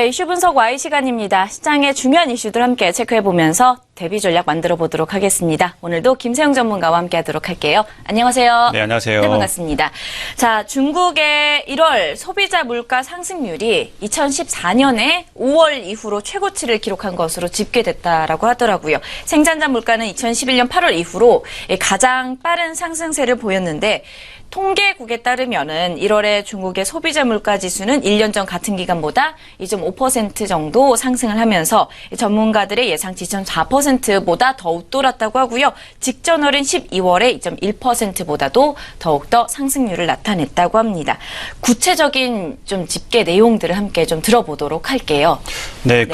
네, 이슈 분석 Y 시간입니다. 시장의 중요한 이슈들 함께 체크해보면서 대비 전략 만들어 보도록 하겠습니다. 오늘도 김세영 전문가와 함께 하도록 할게요. 안녕하세요. 네, 안녕하세요. 네, 반갑습니다. 자, 중국의 1월 소비자 물가 상승률이 2014년에 5월 이후로 최고치를 기록한 것으로 집계됐다라고 하더라고요. 생산자 물가는 2011년 8월 이후로 가장 빠른 상승세를 보였는데 통계국에 따르면은 1월에 중국의 소비자 물가 지수는 1년 전 같은 기간보다 2.5% 정도 상승을 하면서 전문가들의 예상치 2.4%보다 더 웃돌았다고 하고요. 직전월인 12월에 2.1%보다도 더욱더 상승률을 나타냈다고 합니다. 구체적인 좀 집계 내용들을 함께 좀 들어보도록 할게요. 네,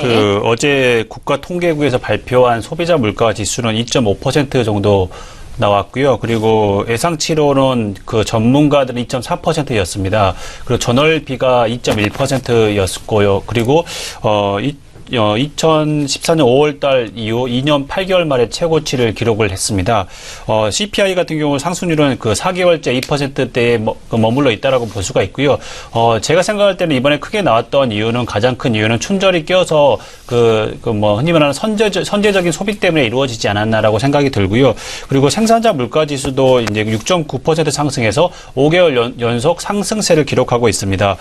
어제 국가통계국에서 발표한 소비자 물가 지수는 2.5% 정도 나왔고요. 그리고 예상치로는 전문가들은 2.4%였습니다. 그리고 전월비가 2.1%였고요. 그리고 2014년 5월 달 이후 2년 8개월 만에 최고치를 기록을 했습니다. CPI 같은 경우 상승률은 4개월째 2%대에 머물러 있다라고 볼 수가 있고요. 제가 생각할 때는 이번에 크게 나왔던 이유는 가장 큰 이유는 춘절이 껴서 흔히 말하는 선제적인 소비 때문에 이루어지지 않았나라고 생각이 들고요. 그리고 생산자 물가 지수도 이제 6.9% 상승해서 5개월 연속 상승세를 기록하고 있습니다.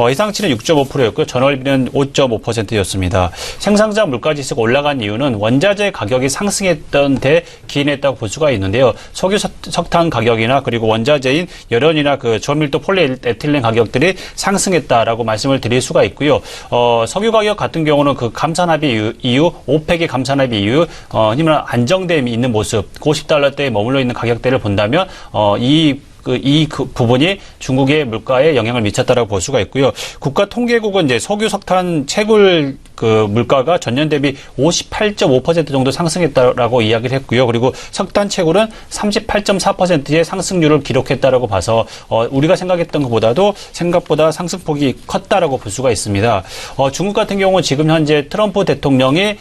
예상치는 6.5%였고요. 전월비는 5.5%였습니다. 생산자 물가지수가 올라간 이유는 원자재 가격이 상승했던 데 기인했다고 볼 수가 있는데요. 석유, 석탄 가격이나 그리고 원자재인 열연이나 저밀도 폴리에틸렌 가격들이 상승했다라고 말씀을 드릴 수가 있고요. 석유 가격 같은 경우는 감산합의 이후 오펙의 감산합의 이후 흔히 말하는 안정됨이 있는 모습, $50대에 머물러 있는 가격대를 본다면 이 부분이 중국의 물가에 영향을 미쳤다라고 볼 수가 있고요. 국가통계국은 이제 석유, 석탄, 채굴 물가가 전년 대비 58.5% 정도 상승했다라고 이야기를 했고요. 그리고 석탄 채굴은 38.4%의 상승률을 기록했다라고 봐서 우리가 생각했던 것보다도 생각보다 상승폭이 컸다라고 볼 수가 있습니다. 중국 같은 경우는 지금 현재 트럼프 대통령이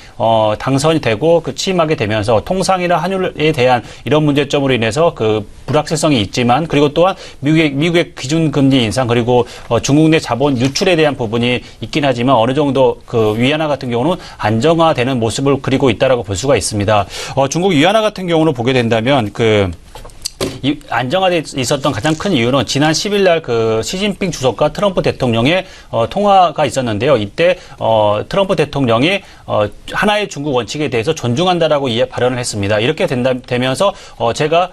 당선이 되고 취임하게 되면서 통상이나 환율에 대한 이런 문제점으로 인해서 불확실성이 있지만 그리고 또한 미국의 기준금리 인상 그리고 중국 내 자본 유출에 대한 부분이 있긴 하지만 어느 정도 위안화 같은 경우는 안정화되는 모습을 그리고 있다라고 볼 수가 있습니다. 중국 위안화 같은 경우는 보게 된다면 안정화돼 있었던 가장 큰 이유는 지난 10일 날 시진핑 주석과 트럼프 대통령의 통화가 있었는데요. 이때 트럼프 대통령이 하나의 중국 원칙에 대해서 존중한다라고 발언을 했습니다. 이렇게 되면서 제가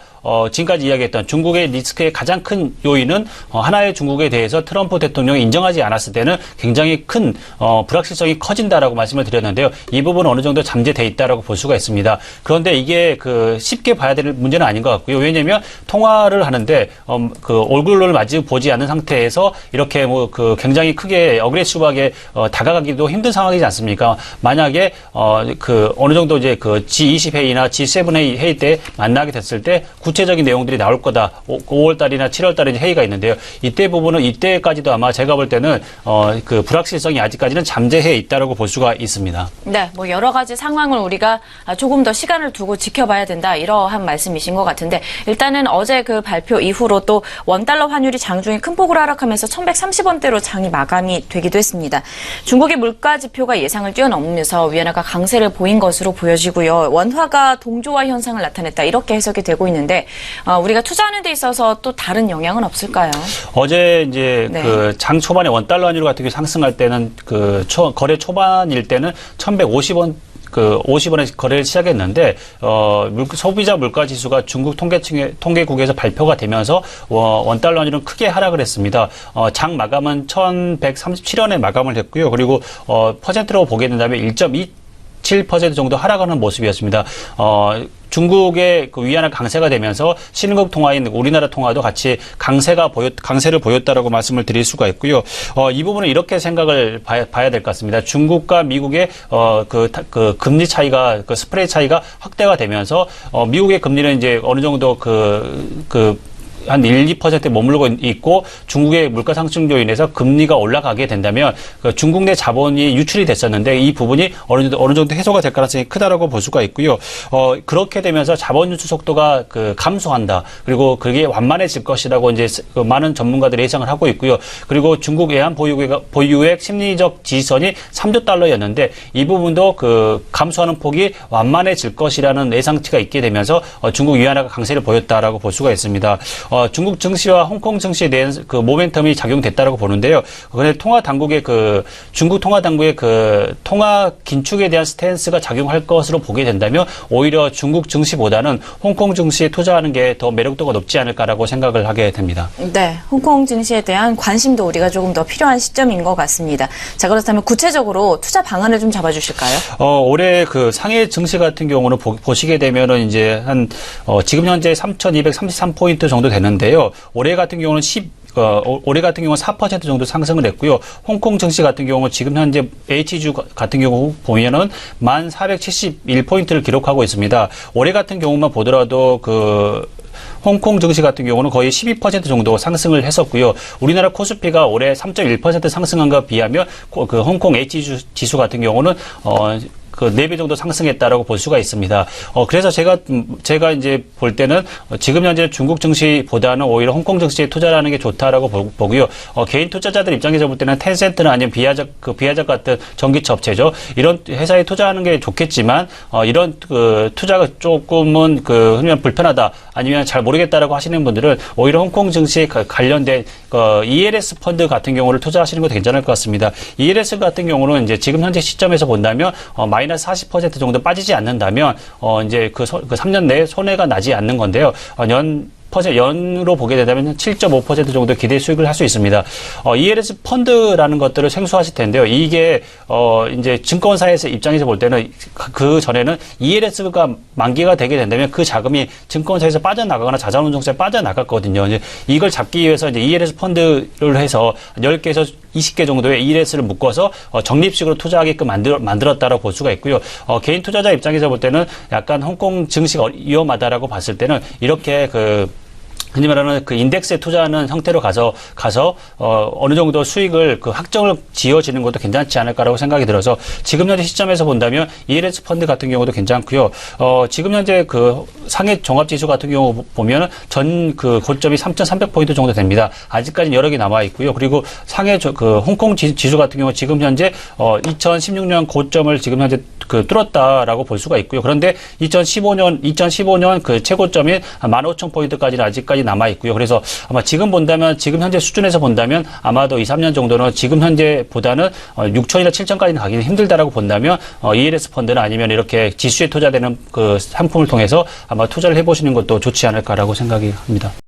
지금까지 이야기했던 중국의 리스크의 가장 큰 요인은 하나의 중국에 대해서 트럼프 대통령이 인정하지 않았을 때는 굉장히 큰 불확실성이 커진다라고 말씀을 드렸는데요. 이 부분은 어느 정도 잠재돼 있다라고 볼 수가 있습니다. 그런데 이게 쉽게 봐야 될 문제는 아닌 것 같고요. 왜냐하면 통화를 하는데 얼굴을 마주 보지 않는 상태에서 이렇게 굉장히 크게 어그레시브하게 다가가기도 힘든 상황이지 않습니까? 만약에 어느 정도 이제 G20 회의나 G7 회의 때 만나게 됐을 때 구체적인 내용들이 나올 거다. 5월 달이나 7월 달에 회의가 있는데요. 이때까지도 아마 제가 볼 때는 불확실성이 아직까지는 잠재해 있다라고 볼 수가 있습니다. 네, 여러 가지 상황을 우리가 조금 더 시간을 두고 지켜봐야 된다. 이러한 말씀이신 것 같은데 일단은 어제 발표 이후로 또 원달러 환율이 장중에 큰 폭으로 하락하면서 1,130원대로 장이 마감이 되기도 했습니다. 중국의 물가 지표가 예상을 뛰어넘으면서 위안화가 강세를 보인 것으로 보여지고요. 원화가 동조화 현상을 나타냈다. 이렇게 해석이 되고 있는데 우리가 투자하는 데 있어서 또 다른 영향은 없을까요? 어제 이제 장 초반에 원달러 환율 같은 게 상승할 때는 거래 초반일 때는 1,150원 50원에 거래를 시작했는데 소비자 물가 지수가 중국 통계국에서 발표가 되면서 원달러 환율은 크게 하락을 했습니다. 장 마감은 1,137원에 마감을 했고요. 그리고 퍼센트로 보게 된다면 1.27% 정도 하락하는 모습이었습니다. 중국의 위안화 강세가 되면서 신흥국 통화인 우리나라 통화도 같이 강세를 보였다라고 말씀을 드릴 수가 있고요. 이 부분은 이렇게 생각을 봐야 될 것 같습니다. 중국과 미국의 금리 차이가 스프레드 차이가 확대가 되면서 미국의 금리는 이제 어느 정도 한 1, 2%에 머물고 있고 중국의 물가 상승로 인해서 금리가 올라가게 된다면 그 중국 내 자본이 유출이 됐었는데 이 부분이 어느 정도 해소가 될 가능성이 크다라고 볼 수가 있고요. 그렇게 되면서 자본 유출 속도가 그 감소한다. 그리고 그게 완만해질 것이라고 이제 그 많은 전문가들이 예상을 하고 있고요. 그리고 중국 외환 보유액 심리적 지지선이 3조 달러였는데 이 부분도 그 감소하는 폭이 완만해질 것이라는 예상치가 있게 되면서 중국 위안화가 강세를 보였다라고 볼 수가 있습니다. 중국 증시와 홍콩 증시에 대한 그 모멘텀이 작용됐다라고 보는데요. 그런데 중국 통화 당국의 그 통화 긴축에 대한 스탠스가 작용할 것으로 보게 된다면 오히려 중국 증시보다는 홍콩 증시에 투자하는 게 더 매력도가 높지 않을까라고 생각을 하게 됩니다. 네, 홍콩 증시에 대한 관심도 우리가 조금 더 필요한 시점인 것 같습니다. 자, 그렇다면 구체적으로 투자 방안을 좀 잡아주실까요? 올해 그 상해 증시 같은 경우는 보시게 되면은 이제 지금 현재 3,233포인트 정도 되는데요. 올해 같은 경우는 4% 정도 상승을 했고요. 홍콩 증시 같은 경우 지금 현재 H주 같은 경우 보면은 1,471포인트를 기록하고 있습니다. 올해 같은 경우만 보더라도 홍콩 증시 같은 경우는 거의 12% 정도 상승을 했었고요. 우리나라 코스피가 올해 3.1% 상승한 것에 비하면 그 홍콩 H주 지수 같은 경우는 그 4배 정도 상승했다라고 볼 수가 있습니다. 그래서 제가 이제 볼 때는 지금 현재 중국 증시보다는 오히려 홍콩 증시에 투자하는 게 좋다라고 보고요. 개인 투자자들 입장에서 볼 때는 텐센트나 아니면 비아적 같은 전기차 업체죠. 이런 회사에 투자하는 게 좋겠지만, 이런 투자가 조금은 흔히 말하면 불편하다 아니면 잘 모르겠다라고 하시는 분들은 오히려 홍콩 증시에 관련된 ELS 펀드 같은 경우를 투자하시는 것도 괜찮을 것 같습니다. ELS 같은 경우는 이제 지금 현재 시점에서 본다면, 마이너스 40% 정도 빠지지 않는다면, 이제 3년 내에 손해가 나지 않는 건데요. 연으로 보게 되면 7.5% 정도 기대 수익을 할 수 있습니다. ELS 펀드라는 것들을 생소하실 텐데요. 이게, 이제 증권사에서 입장에서 볼 때는 그 전에는 ELS가 만기가 되게 된다면 그 자금이 증권사에서 빠져나가거나 자산운용사에 빠져나갔거든요. 이제 이걸 잡기 위해서 이제 ELS 펀드를 해서 10개에서 20개 정도의 ELS를 묶어서 적립식으로 투자하게끔 만들었다라고 볼 수가 있고요. 개인 투자자 입장에서 볼 때는 약간 홍콩 증시가 위험하다라고 봤을 때는 이렇게 흔히 말하는 인덱스에 투자하는 형태로 가서 어느 정도 수익을 확정을 지어지는 것도 괜찮지 않을까라고 생각이 들어서 지금 현재 시점에서 본다면 ELS 펀드 같은 경우도 괜찮고요. 지금 현재 상해 종합지수 같은 경우 보면 전 고점이 3,300포인트 정도 됩니다. 아직까지는 여러 개 남아 있고요. 그리고 상해 홍콩 지수 같은 경우 지금 현재 2016년 고점을 지금 현재 뚫었다라고 볼 수가 있고요. 그런데 2015년 최고점인 15,000포인트까지는 아직까지 남아 있고요. 그래서 아마 지금 현재 수준에서 본다면 아마도 2, 3년 정도는 지금 현재보다는 6천이나 7천까지는 가기는 힘들다라고 본다면 ELS 펀드나 아니면 이렇게 지수에 투자되는 상품을 통해서 아마 투자를 해보시는 것도 좋지 않을까라고 생각이 합니다.